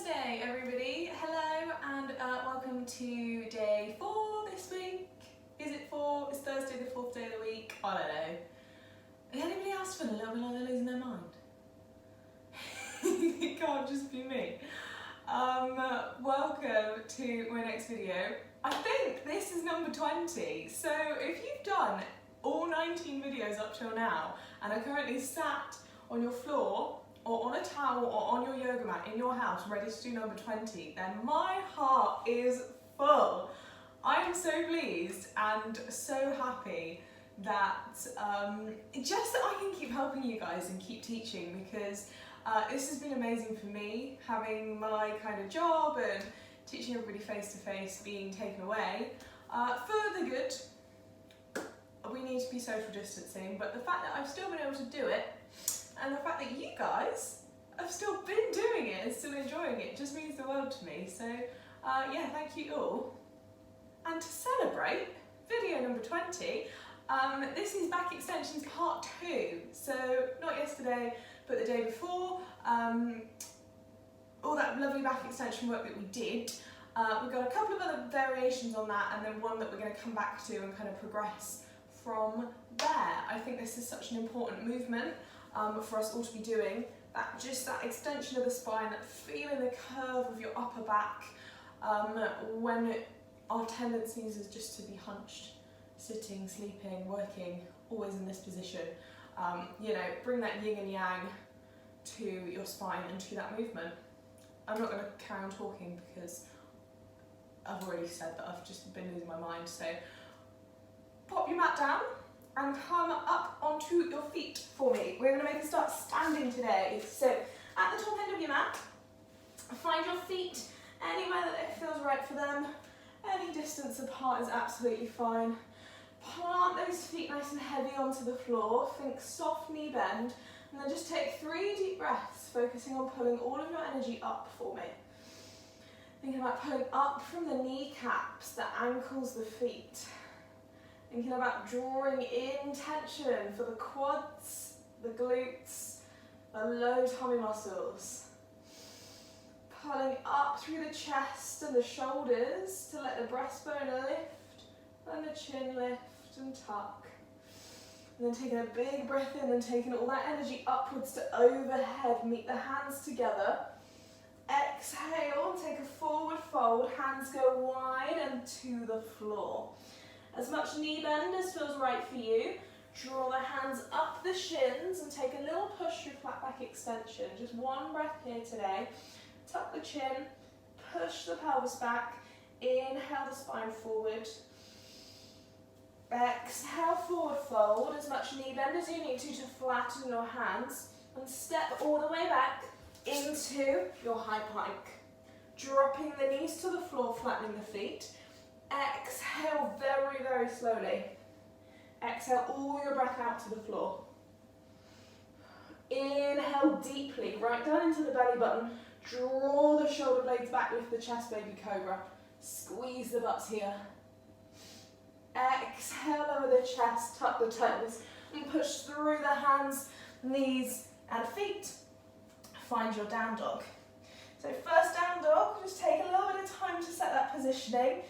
Thursday, everybody. Hello and welcome to day 4 this week. Is it 4? Is Thursday the 4th day of the week? I don't know. Is anybody else feeling a little bit like they're losing their mind? It can't just be me. Welcome to my next video. I think this is number 20. So if you've done all 19 videos up till now and are currently sat on your floor or on a towel or on your yoga mat in your house ready to do number 20, then my heart is full. I am so pleased and so happy that just that I can keep helping you guys and keep teaching, because this has been amazing for me, having my kind of job and teaching everybody face to face being taken away for the good. We need to be social distancing, but the fact that I've still been able to do it and the fact that you guys have still been doing it and still enjoying it just means the world to me. So yeah, thank you all. And to celebrate video number 20, this is back extensions part 2. So not yesterday, but the day before. All that lovely back extension work that we did. We've got a couple of other variations on that, and then one that we're going to come back to and kind of progress from there. I think this is such an important movement for us all to be doing. That extension of the spine, that feeling the curve of your upper back when our tendencies is just to be hunched, sitting, sleeping, working, always in this position. You know, bring that yin and yang to your spine and to that movement. I'm not going to carry on talking because I've already said that I've just been losing my mind. So pop your mat down and come up onto your feet for me. We're going to make a start standing today. So at the top end of your mat, find your feet anywhere that it feels right for them. Any distance apart is absolutely fine. Plant those feet nice and heavy onto the floor. Think soft knee bend. And then just take 3 deep breaths, focusing on pulling all of your energy up for me. Thinking about pulling up from the kneecaps, the ankles, the feet. Thinking about drawing in tension for the quads, the glutes, the low tummy muscles. Pulling up through the chest and the shoulders to let the breastbone lift and the chin lift and tuck. And then taking a big breath in and taking all that energy upwards to overhead. Meet the hands together. Exhale, take a forward fold. Hands go wide and to the floor. As much knee bend as feels right for you. Draw the hands up the shins and take a little push through flat back extension. Just one breath here today. Tuck the chin, push the pelvis back. Inhale the spine forward. Exhale, forward fold, as much knee bend as you need to flatten your hands, and step all the way back into your high plank. Dropping the knees to the floor, flattening the feet. Exhale very, very slowly. Exhale all your breath out to the floor. Inhale deeply, right down into the belly button. Draw the shoulder blades back, lift the chest, baby cobra. Squeeze the butts here. Exhale over the chest, tuck the toes, and push through the hands, knees, and feet. Find your down dog. So first down dog, just take a little bit of time to set that positioning.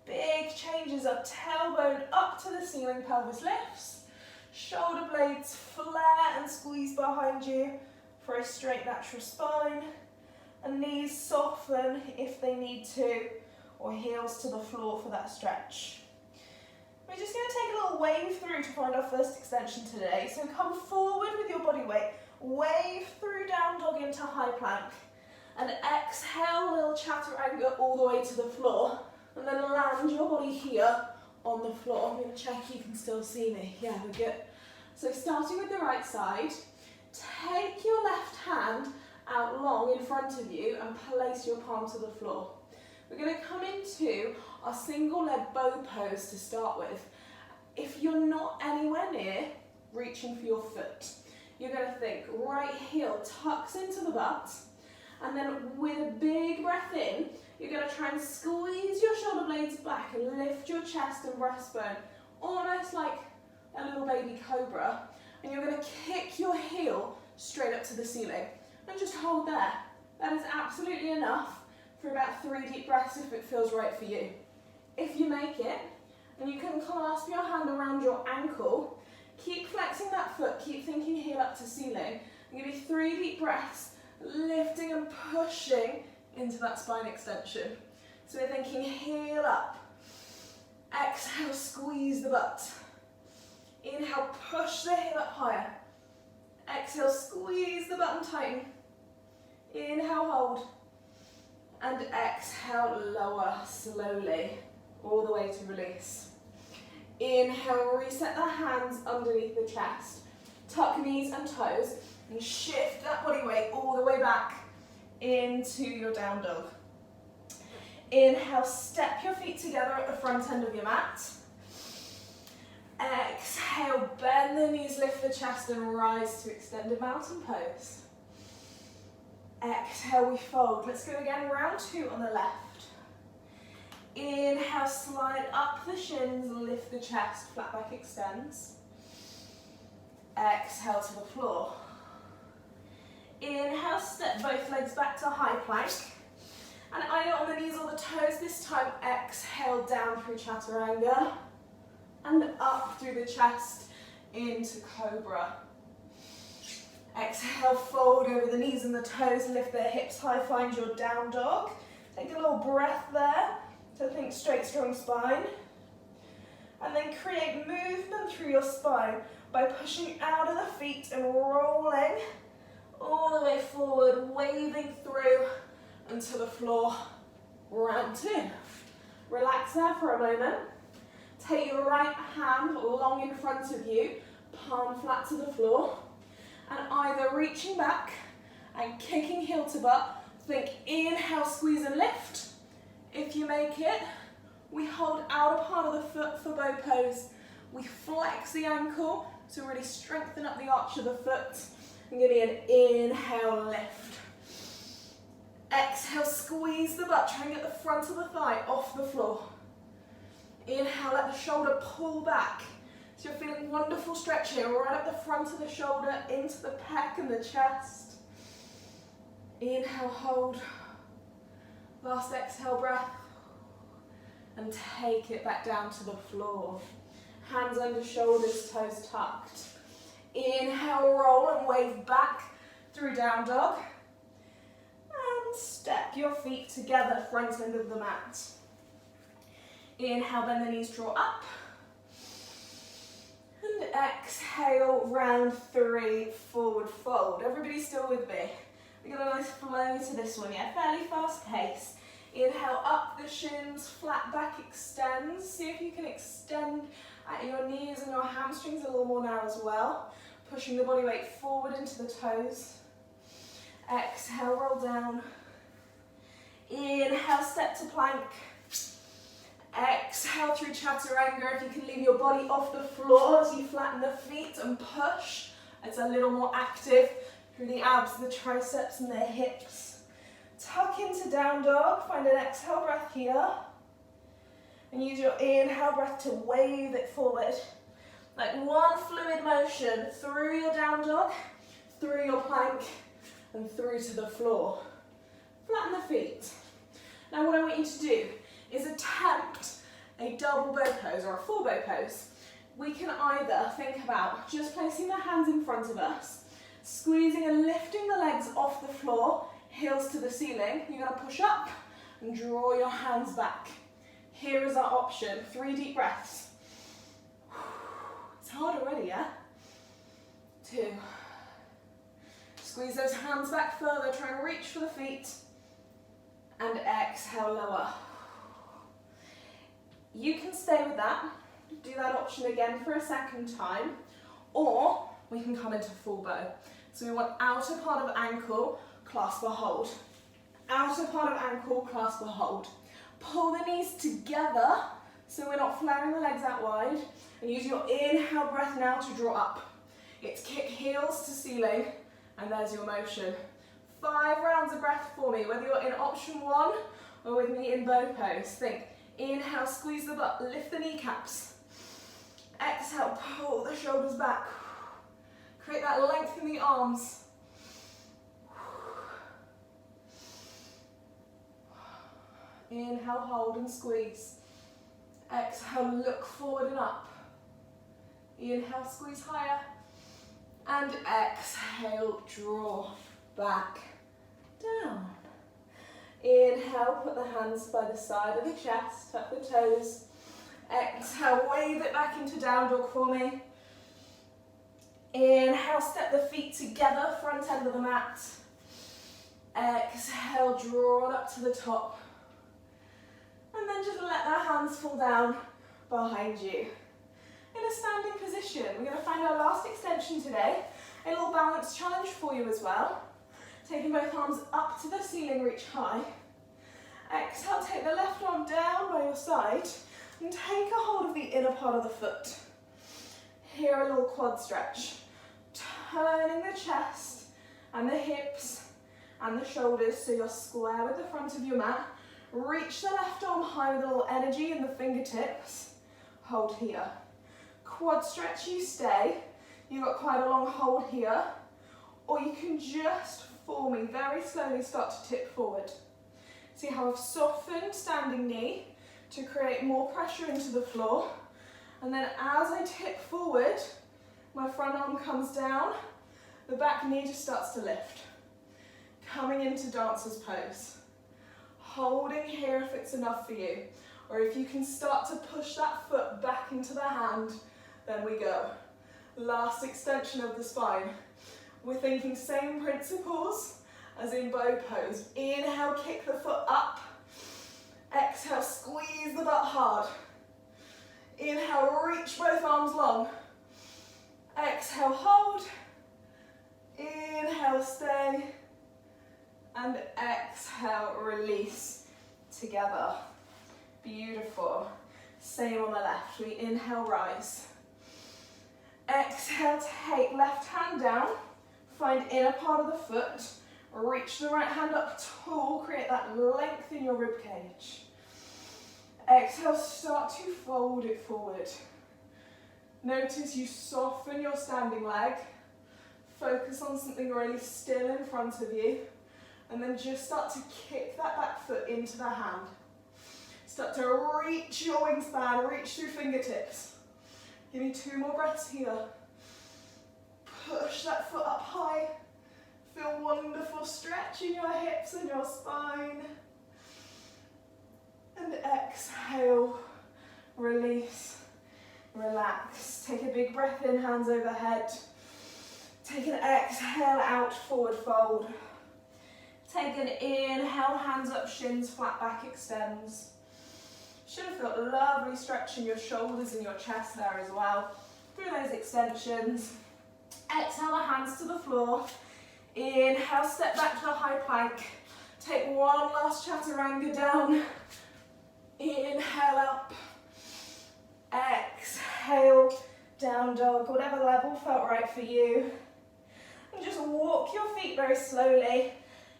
Big changes up, tailbone up to the ceiling, pelvis lifts. Shoulder blades flare and squeeze behind you for a straight natural spine. And knees soften if they need to, or heels to the floor for that stretch. We're just going to take a little wave through to find our first extension today. So come forward with your body weight, wave through down dog into high plank, and exhale, little chaturanga all the way to the floor, and then land your body here on the floor. I'm going to check you can still see me. Yeah, we're good. So starting with the right side, take your left hand out long in front of you and place your palm to the floor. We're going to come into our single leg bow pose to start with. If you're not anywhere near reaching for your foot, you're going to think right heel tucks into the butt, and then with a big breath in, you're going to try and squeeze your shoulder blades back and lift your chest and breastbone, almost like a little baby cobra, and you're going to kick your heel straight up to the ceiling, and just hold there. That is absolutely enough for about 3 deep breaths if it feels right for you. If you make it, and you can clasp your hand around your ankle, keep flexing that foot, keep thinking heel up to ceiling. I'm going to be 3 deep breaths, lifting and pushing into that spine extension. So we're thinking heel up. Exhale, squeeze the butt. Inhale, push the heel up higher. Exhale, squeeze the butt and tighten. Inhale, hold. And exhale, lower slowly, all the way to release. Inhale, reset the hands underneath the chest. Tuck knees and toes, and shift that body weight all the way back into your down dog. Inhale, step your feet together at the front end of your mat. Exhale, bend the knees, lift the chest and rise to extended mountain pose. Exhale, we fold. Let's go again, round 2 on the left. Inhale, slide up the shins, lift the chest, flat back extends. Exhale to the floor. Inhale, step both legs back to high plank. And either on the knees or the toes, this time exhale down through chaturanga. And up through the chest into cobra. Exhale, fold over the knees and the toes, lift the hips high, find your down dog. Take a little breath there, so think straight, strong spine. And then create movement through your spine by pushing out of the feet and rolling all the way forward, waving through until the floor. Round 2. Relax there for a moment. Take your right hand long in front of you, palm flat to the floor, and either reaching back and kicking heel to butt, think inhale, squeeze and lift. If you make it, we hold outer part of the foot for bow pose. We flex the ankle to really strengthen up the arch of the foot. And give me an inhale, lift. Exhale, squeeze the butt, try and get the front of the thigh off the floor. Inhale, let the shoulder pull back. So you're feeling wonderful stretch here, right up the front of the shoulder, into the pec and the chest. Inhale, hold. Last exhale breath. And take it back down to the floor. Hands under shoulders, toes tucked. Inhale, roll and wave back through down dog. And step your feet together, front end of the mat. Inhale, bend the knees, draw up. And exhale, round 3, forward fold. Everybody still with me? We got a nice flow to this one, yeah? Fairly fast pace. Inhale, up the shins, flat back extends. See if you can extend at your knees and your hamstrings a little more now as well. Pushing the body weight forward into the toes. Exhale, roll down. Inhale, step to plank. Exhale through chaturanga. If you can leave your body off the floor as you flatten the feet and push. It's a little more active through the abs, the triceps and the hips. Tuck into down dog. Find an exhale breath here. And use your inhale breath to wave it forward. Like one fluid motion through your down dog, through your plank, and through to the floor. Flatten the feet. Now what I want you to do is attempt a double bow pose or a full bow pose. We can either think about just placing the hands in front of us, squeezing and lifting the legs off the floor, heels to the ceiling. You're going to push up and draw your hands back. Here is our option. 3 deep breaths. It's hard already, yeah? 2. Squeeze those hands back further, try and reach for the feet. And exhale, lower. You can stay with that. Do that option again for a second time. Or we can come into full bow. So we want outer part of ankle, clasp or hold. Outer part of ankle, clasp or hold. Pull the knees together so we're not flaring the legs out wide. And use your inhale breath now to draw up. It's kick heels to ceiling, and there's your motion. 5 rounds of breath for me, whether you're in option 1 or with me in bow pose. Think, inhale, squeeze the butt, lift the kneecaps. Exhale, pull the shoulders back. Create that length in the arms. Inhale, hold and squeeze. Exhale, look forward and up. Inhale, squeeze higher. And exhale, draw back down. Inhale, put the hands by the side of the chest, tuck the toes. Exhale, wave it back into down dog for me. Inhale, step the feet together, front end of the mat. Exhale, draw it up to the top. And then just let the hands fall down behind you. In a standing position, we're going to find our last extension today. A little balance challenge for you as well. Taking both arms up to the ceiling, reach high. Exhale, take the left arm down by your side and take a hold of the inner part of the foot. Here, a little quad stretch. Turning the chest and the hips and the shoulders so you're square with the front of your mat. Reach the left arm high with a little energy in the fingertips. Hold here. Quad stretch, you stay. You've got quite a long hold here. Or you can just, for me, very slowly start to tip forward. See how I've softened standing knee to create more pressure into the floor. And then as I tip forward, my front arm comes down, the back knee just starts to lift. Coming into dancer's pose. Holding here if it's enough for you. Or if you can start to push that foot back into the hand, then we go. Last extension of the spine. We're thinking same principles as in bow pose. Inhale, kick the foot up. Exhale, squeeze the butt hard. Inhale, reach both arms long. Exhale, hold. Inhale, stay. And exhale, release together. Beautiful. Same on the left. We inhale, rise. Exhale, take left hand down. Find inner part of the foot. Reach the right hand up tall. Create that length in your rib cage. Exhale, start to fold it forward. Notice you soften your standing leg. Focus on something really still in front of you. And then just start to kick that back foot into the hand. Start to reach your wingspan, reach through fingertips. Give me 2 more breaths here. Push that foot up high. Feel wonderful stretch in your hips and your spine. And exhale, release, relax. Take a big breath in, hands overhead. Take an exhale out, forward fold. Take an inhale, hands up, shins, flat back extends. Should have felt a lovely stretch in your shoulders and your chest there as well. Through those extensions. Exhale the hands to the floor. Inhale, step back to the high plank. Take one last chaturanga down. Inhale up. Exhale, down dog, whatever level felt right for you. And just walk your feet very slowly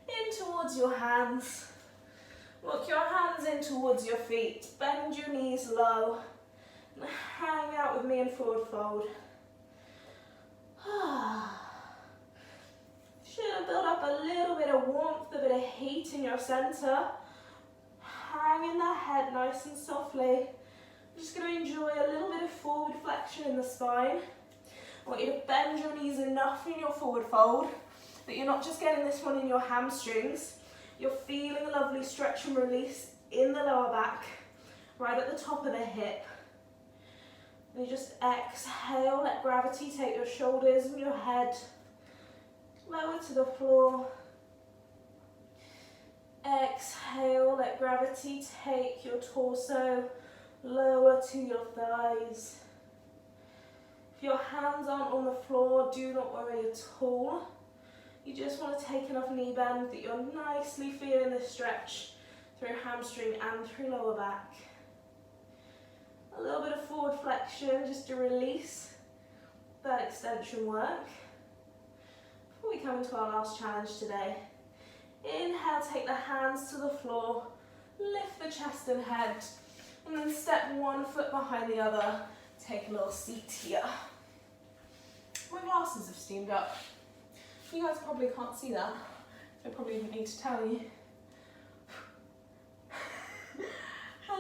in towards your hands. Walk your hands in towards your feet. Bend your knees low. And hang out with me in forward fold. Should have built up a little bit of warmth, a bit of heat in your centre. Hanging the head nice and softly. I'm just going to enjoy a little bit of forward flexion in the spine. I want you to bend your knees enough in your forward fold that you're not just getting this one in your hamstrings. You're feeling a lovely stretch and release in the lower back, right at the top of the hip. And you just exhale, let gravity take your shoulders and your head lower to the floor. Exhale, let gravity take your torso lower to your thighs. If your hands aren't on the floor, do not worry at all. You just want to take enough knee bend that you're nicely feeling the stretch through hamstring and through lower back. A little bit of forward flexion just to release that extension work. Before we come into our last challenge today, inhale, take the hands to the floor, lift the chest and head, and then step one foot behind the other. Take a little seat here. My glasses have steamed up. You guys probably can't see that. I probably didn't need to tell you.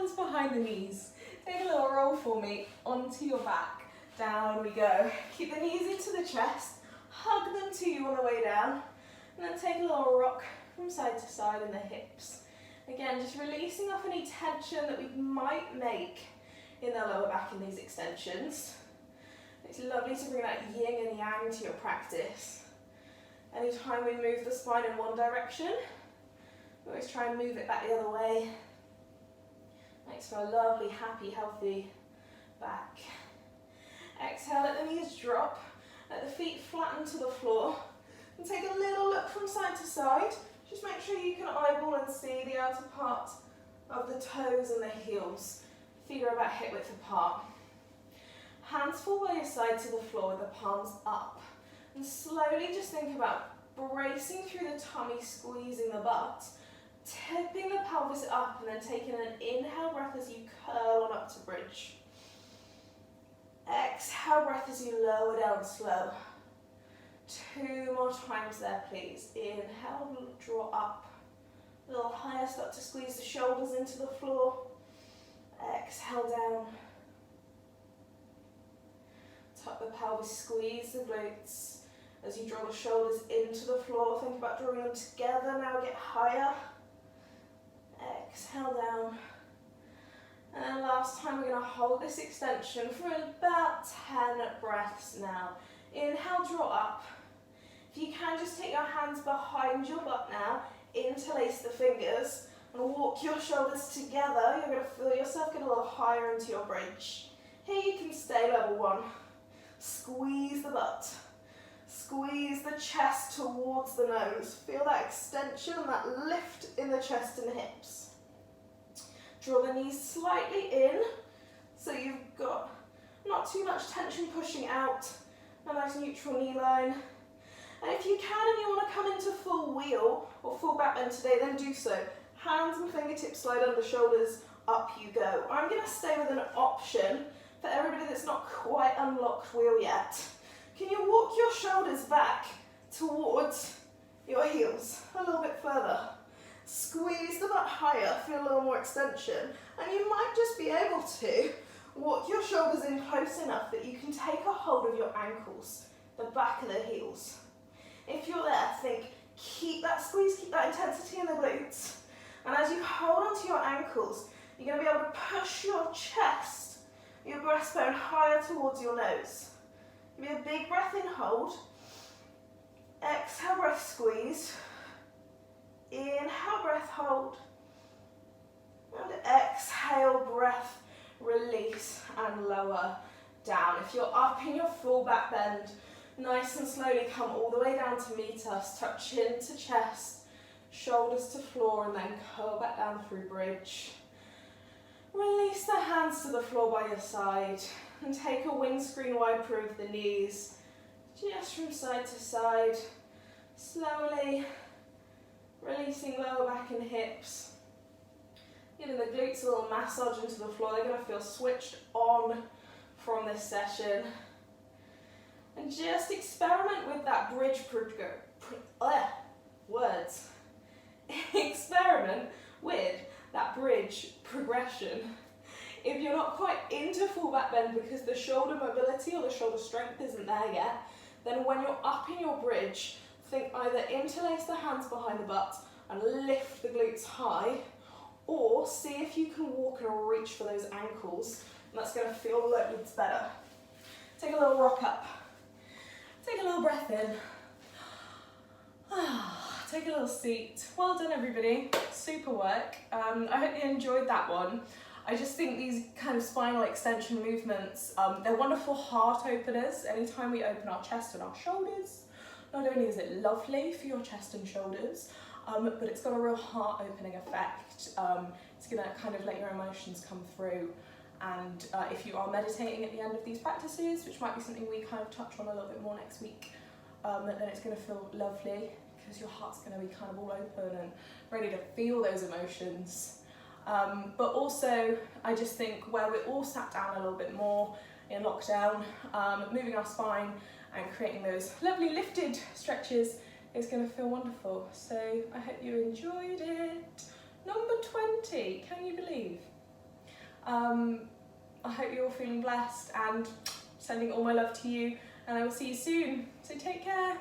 hands behind the knees. Take a little roll for me onto your back. Down we go. Keep the knees into the chest. Hug them to you on the way down. And then take a little rock from side to side in the hips. Again, just releasing off any tension that we might make in the lower back in these extensions. It's lovely to bring that yin and yang to your practice. Anytime we move the spine in one direction, we always try and move it back the other way. Makes for a lovely, happy, healthy back. Exhale, let the knees drop. Let the feet flatten to the floor. And take a little look from side to side. Just make sure you can eyeball and see the outer part of the toes and the heels. Feet are about hip width apart. Hands fall by your side to the floor with the palms up. And slowly just think about bracing through the tummy, squeezing the butt, tipping the pelvis up, and then taking an inhale breath as you curl on up to bridge. Exhale breath as you lower down slow. 2 more times there, please. Inhale, draw up. A little higher, start to squeeze the shoulders into the floor. Exhale down. Tuck the pelvis, squeeze the glutes. As you draw the shoulders into the floor, think about drawing them together. Now get higher. Exhale down. And then last time we're going to hold this extension for about 10 breaths now. Inhale, draw up. If you can, just take your hands behind your butt now, interlace the fingers, and walk your shoulders together. You're going to feel yourself get a little higher into your bridge. Here you can stay level 1. Squeeze the butt. Squeeze the chest towards the nose. Feel that extension and that lift in the chest and the hips. Draw the knees slightly in, so you've got not too much tension pushing out. A nice neutral knee line. And if you can and you want to come into full wheel or full back bend today, then do so. Hands and fingertips slide under shoulders, up you go. I'm going to stay with an option for everybody that's not quite unlocked wheel yet. Can you walk your shoulders back towards your heels a little bit further? Squeeze the butt higher, feel a little more extension. And you might just be able to walk your shoulders in close enough that you can take a hold of your ankles, the back of the heels. If you're there, think, keep that squeeze, keep that intensity in the glutes. And as you hold onto your ankles, you're going to be able to push your chest, your breastbone higher towards your nose. Give me a big breath in, hold. Exhale, breath, squeeze. Inhale, breath, hold. And exhale, breath, release and lower down. If you're up in your full back bend, nice and slowly come all the way down to meet us. Touch chin to chest, shoulders to floor, and then curl back down through bridge. Release the hands to the floor by your side and take a windscreen wiper of the knees, just from side to side. Slowly releasing lower back and hips. Giving the glutes a little massage into the floor. They're going to feel switched on from this session. And just experiment with that bridge experiment with that bridge progression. If you're not quite into full back bend because the shoulder mobility or the shoulder strength isn't there yet, then when you're up in your bridge, think either interlace the hands behind the butt and lift the glutes high, or see if you can walk and reach for those ankles, and that's going to feel loads better. Take a little rock up. Take a little breath in. Take a little seat. Well done, everybody. Super work. I hope you enjoyed that one. I just think these kind of spinal extension movements, they're wonderful heart openers. Anytime we open our chest and our shoulders, not only is it lovely for your chest and shoulders, but it's got a real heart opening effect. It's going to kind of let your emotions come through. And if you are meditating at the end of these practices, which might be something we kind of touch on a little bit more next week, then it's going to feel lovely because your heart's going to be kind of all open and ready to feel those emotions. But also, I just think where we're all sat down a little bit more in lockdown, moving our spine and creating those lovely lifted stretches is going to feel wonderful. So I hope you enjoyed it. Number 20, can you believe? I hope you're all feeling blessed, and sending all my love to you, and I will see you soon. So take care.